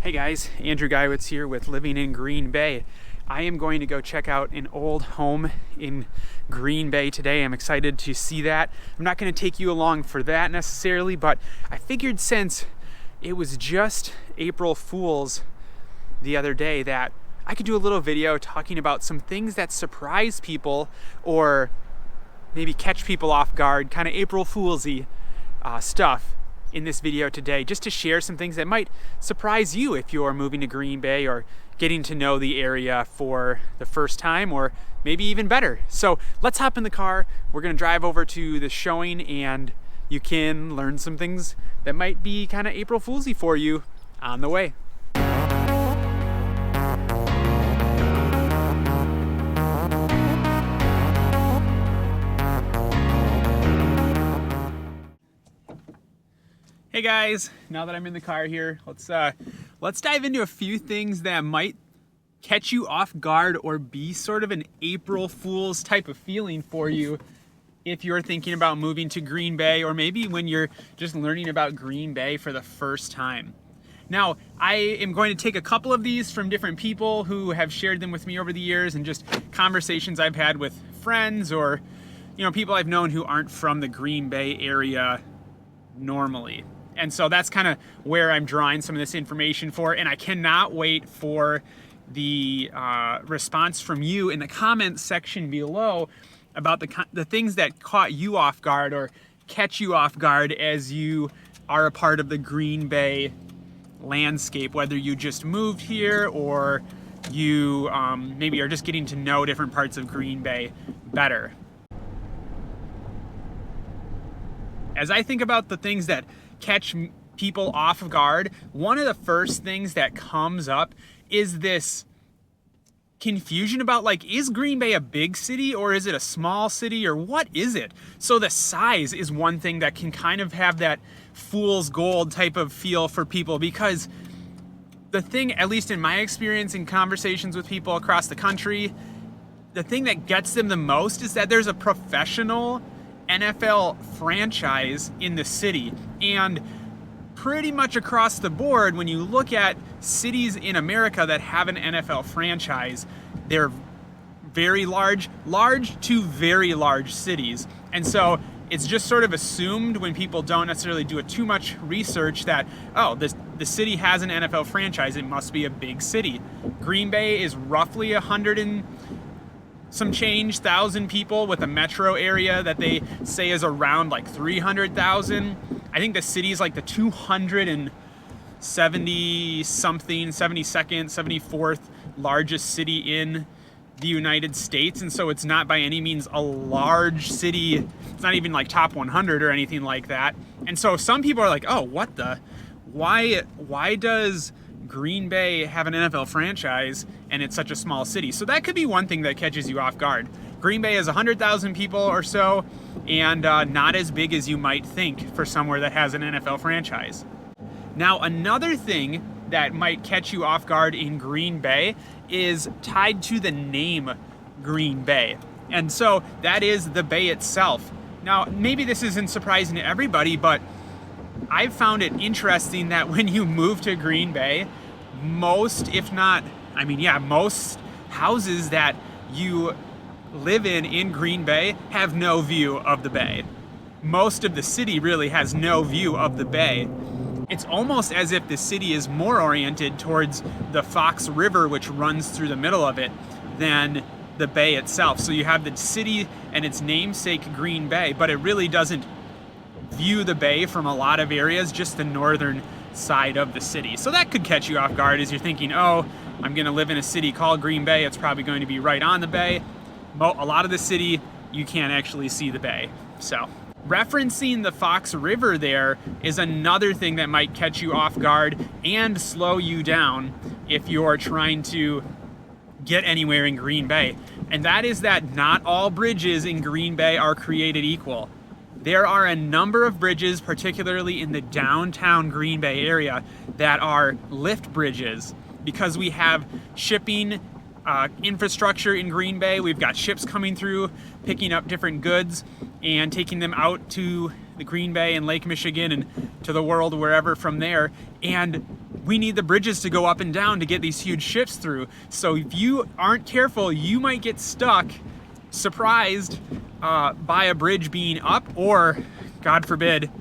Hey guys, Andrew Geiwitz here with Living in Green Bay. I am going to go check out an old home in Green Bay today. I'm excited to see that. I'm not going to take you along for that necessarily, but I figured since it was just April Fool's the other day that I could do a little video talking about some things that surprise people or maybe catch people off guard, kind of April Fool's-y stuff in this video today, just to share some things that might surprise you if you're moving to Green Bay or getting to know the area for the first time, or maybe even better. So let's hop in the car. We're gonna drive over to the showing and you can learn some things that might be kind of April Fool's-y for you on the way. Hey guys, now that I'm in the car here, let's dive into a few things that might catch you off guard or be sort of an April Fool's type of feeling for you if you're thinking about moving to Green Bay, or maybe when you're just learning about Green Bay for the first time. Now, I am going to take a couple of these from different people who have shared them with me over the years, and just conversations I've had with friends or people I've known who aren't from the Green Bay area normally. And so that's kind of where I'm drawing some of this information for, and I cannot wait for the response from you in the comments section below about the things that caught you off guard or catch you off guard as you are a part of the Green Bay landscape, whether you just moved here or you maybe are just getting to know different parts of Green Bay better. As I think about the things that catch people off guard, one of the first things that comes up is this confusion about, like, is Green Bay a big city or is it a small city, or what is it? So the size is one thing that can kind of have that fool's gold type of feel for people, because the thing, at least in my experience in conversations with people across the country, the thing that gets them the most is that there's a professional NFL franchise in the city. And pretty much across the board, when you look at cities in America that have an NFL franchise, they're very large to very large cities. And so it's just sort of assumed, when people don't necessarily do too much research, that, oh, the city has an NFL franchise, it must be a big city. Green Bay is roughly 100 and some change thousand people, with a metro area that they say is around like 300,000. I think the city is like the 270 something, 72nd, 74th largest city in the United States. And so it's not by any means a large city. It's not even like top 100 or anything like that. And so some people are like, oh, why does Green Bay have an NFL franchise and it's such a small city? So that could be one thing that catches you off guard. Green Bay is 100,000 people or so, and not as big as you might think for somewhere that has an NFL franchise. Now, another thing that might catch you off guard in Green Bay is tied to the name Green Bay. And so that is the bay itself. Now, maybe this isn't surprising to everybody, but I've found it interesting that when you move to Green Bay, most houses that you live in Green Bay have no view of the bay. Most of the city really has no view of the bay. It's almost as if the city is more oriented towards the Fox River, which runs through the middle of it, than the bay itself. So you have the city and its namesake Green Bay, but it really doesn't view the bay from a lot of areas, just the northern side of the city. So that could catch you off guard as you're thinking, oh, I'm going to live in a city called Green Bay, it's probably going to be right on the bay. A lot of the city, you can't actually see the bay. So referencing the Fox River there is another thing that might catch you off guard and slow you down if you're trying to get anywhere in Green Bay. And that is that not all bridges in Green Bay are created equal. There are a number of bridges, particularly in the downtown Green Bay area, that are lift bridges, because we have shipping infrastructure in Green Bay. We've got ships coming through, picking up different goods and taking them out to the Green Bay and Lake Michigan and to the world, wherever from there. And we need the bridges to go up and down to get these huge ships through. So if you aren't careful, you might get stuck, surprised by a bridge being up, or God forbid,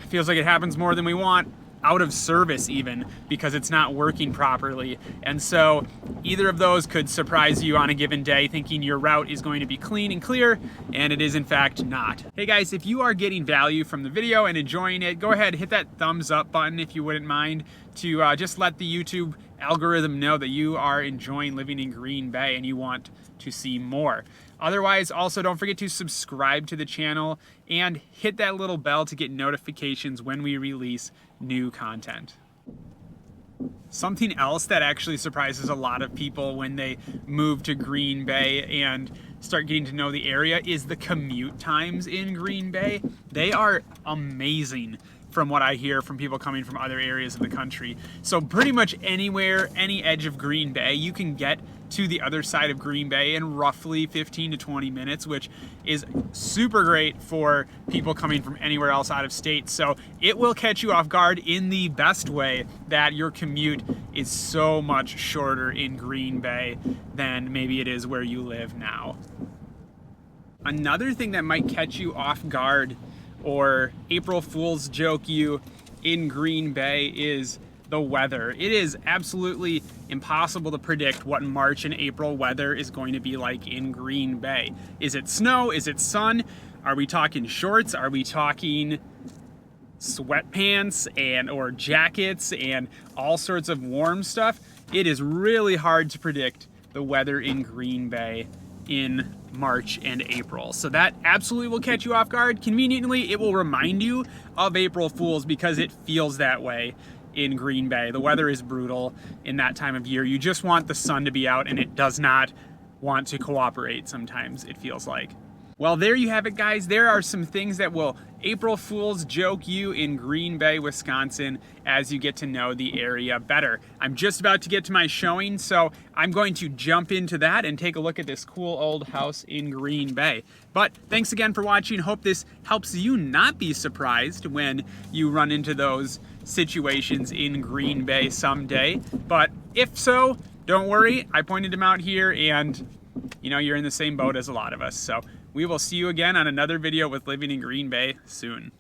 feels like it happens more than we want, out of service even, because it's not working properly. And so either of those could surprise you on a given day, thinking your route is going to be clean and clear, and it is in fact not. Hey guys, if you are getting value from the video and enjoying it, go ahead, hit that thumbs up button if you wouldn't mind, to just let the YouTube algorithm know that you are enjoying living in Green Bay and you want to see more. Otherwise, also don't forget to subscribe to the channel and hit that little bell to get notifications when we release new content. Something else that actually surprises a lot of people when they move to Green Bay and start getting to know the area is the commute times in Green Bay. They are amazing from what I hear from people coming from other areas of the country. So pretty much anywhere, any edge of Green Bay, you can get to the other side of Green Bay in roughly 15 to 20 minutes, which is super great for people coming from anywhere else out of state. So it will catch you off guard in the best way that your commute is so much shorter in Green Bay than maybe it is where you live now. Another thing that might catch you off guard or April Fool's joke you in Green Bay is the weather. It is absolutely impossible to predict what March and April weather is going to be like in Green Bay. Is it snow? Is it sun? Are we talking shorts? Are we talking sweatpants or jackets and all sorts of warm stuff? It is really hard to predict the weather in Green Bay in March and April. So that absolutely will catch you off guard. Conveniently, it will remind you of April Fools because it feels that way in Green Bay. The weather is brutal in that time of year. You just want the sun to be out, and it does not want to cooperate sometimes, it feels like. Well, there you have it, guys. There are some things that will April Fool's joke you in Green Bay, Wisconsin, as you get to know the area better. I'm just about to get to my showing, so I'm going to jump into that and take a look at this cool old house in Green Bay. But thanks again for watching. Hope this helps you not be surprised when you run into those situations in Green Bay someday. But if so, don't worry. I pointed them out here, and you're in the same boat as a lot of us. So we will see you again on another video with Living in Green Bay soon.